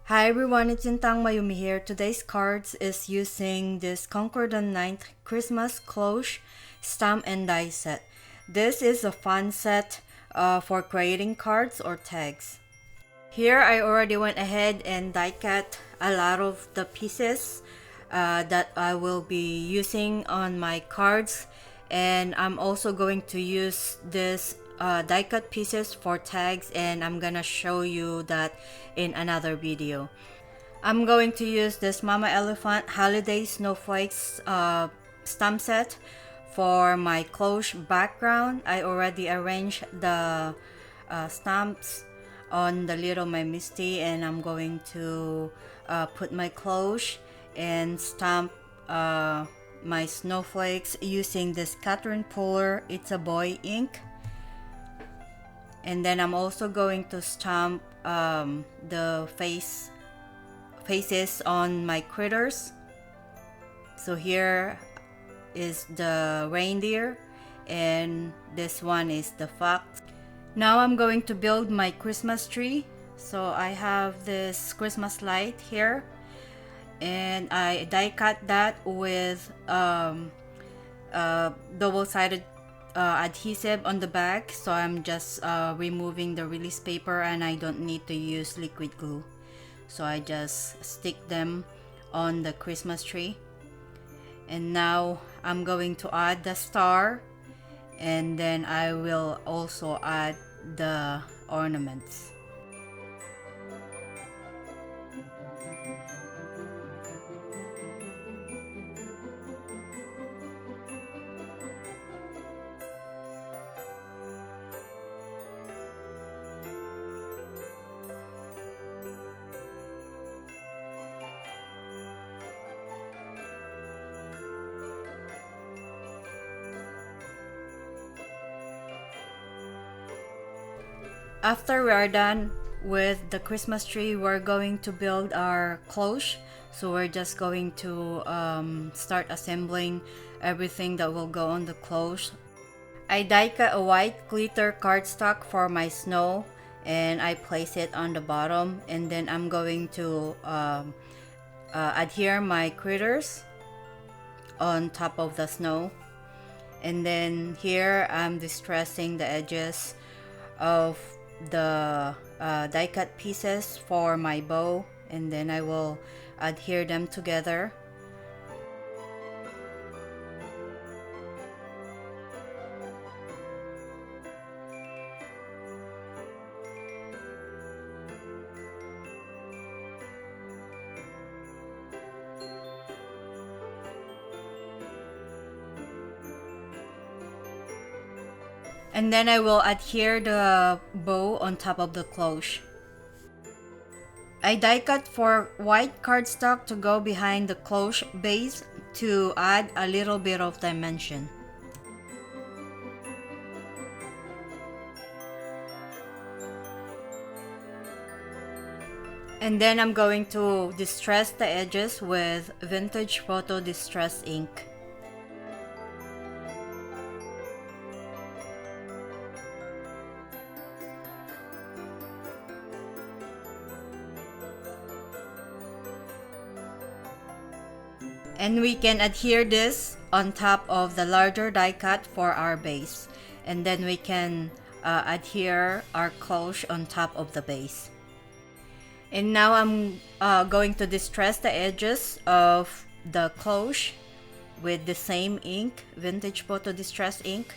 Hi everyone, it's Sintang Mayumi here. Today's cards is using this Concord on 9th Christmas Cloche stamp and die set. This is a fun set for creating cards or tags. Here I already went ahead and die cut a lot of the pieces that I will be using on my cards, and I'm also going to use this die cut pieces for tags, and I'm gonna show you that in another video. I'm going to use this Mama Elephant Holiday Snowflakes stamp set for my cloche background. I already arranged the stamps on the little my MISTI, and I'm going to put my cloche and stamp my snowflakes using this Catherine Puller It's a Boy ink. And then I'm also going to stamp the faces on my critters. So here is the reindeer, and this one is the fox. Now I'm going to build my Christmas tree. So I have this Christmas light here, and I die cut that with double-sided adhesive on the back. So I'm just removing the release paper, and I don't need to use liquid glue. So I just stick them on the Christmas tree. And now I'm going to add the star, and then I will also add the ornaments. After we are done with the Christmas tree, we're going to build our cloche. So we're just going to start assembling everything that will go on the cloche. I die cut a white glitter cardstock for my snow, and I place it on the bottom, and then I'm going to adhere my critters on top of the snow. And then here I'm distressing the edges of the die cut pieces for my bow, and then I will adhere them together. And then I will adhere the bow on top of the cloche. I die cut for white cardstock to go behind the cloche base to add a little bit of dimension. And then I'm going to distress the edges with Vintage Photo Distress ink. And we can adhere this on top of the larger die cut for our base. And then we can adhere our cloche on top of the base. And now I'm going to distress the edges of the cloche with the same ink, Vintage Photo Distress ink.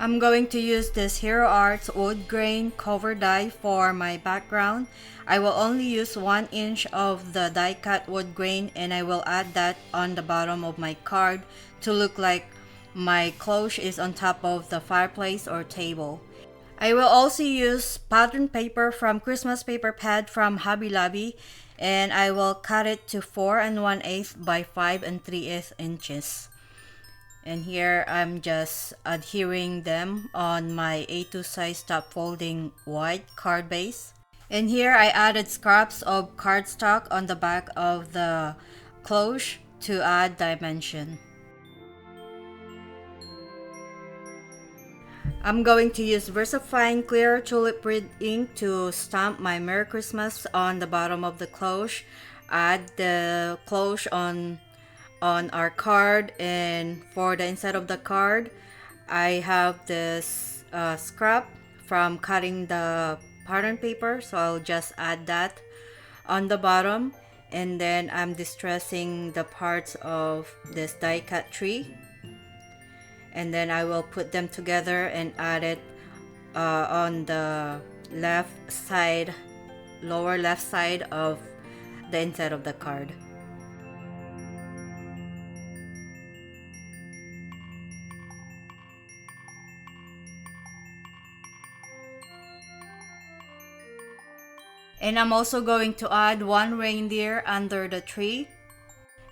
I'm going to use this Hero Arts wood grain cover die for my background. I will only use 1 inch of the die cut wood grain, and I will add that on the bottom of my card to look like my cloche is on top of the fireplace or table. I will also use pattern paper from Christmas Paper Pad from Hobby Lobby, and I will cut it to 4 1/8 by 5 3/8 inches. And here I'm just adhering them on my A2 size top folding white card base. And here I added scraps of cardstock on the back of the cloche to add dimension. I'm going to use VersaFine Clear Tulip Red ink to stamp my Merry Christmas on the bottom of the cloche. Add the cloche on our card, and for the inside of the card, I have this scrap from cutting the pattern paper, so I'll just add that on the bottom, and then I'm distressing the parts of this die cut tree, and then I will put them together and add it on the left side, lower left side of the inside of the card. And I'm also going to add one reindeer under the tree.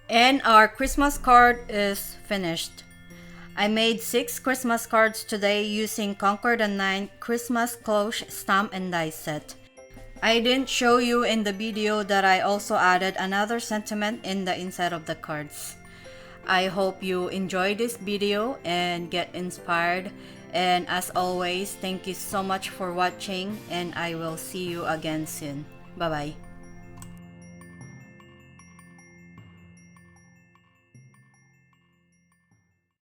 And our Christmas card is finished. I made 6 Christmas cards today using Concord and 9 Christmas Cloche stamp and die set. I didn't show you in the video that I also added another sentiment in the inside of the cards. I hope you enjoyed this video and get inspired. And as always, thank you so much for watching, and I will see you again soon. Bye bye.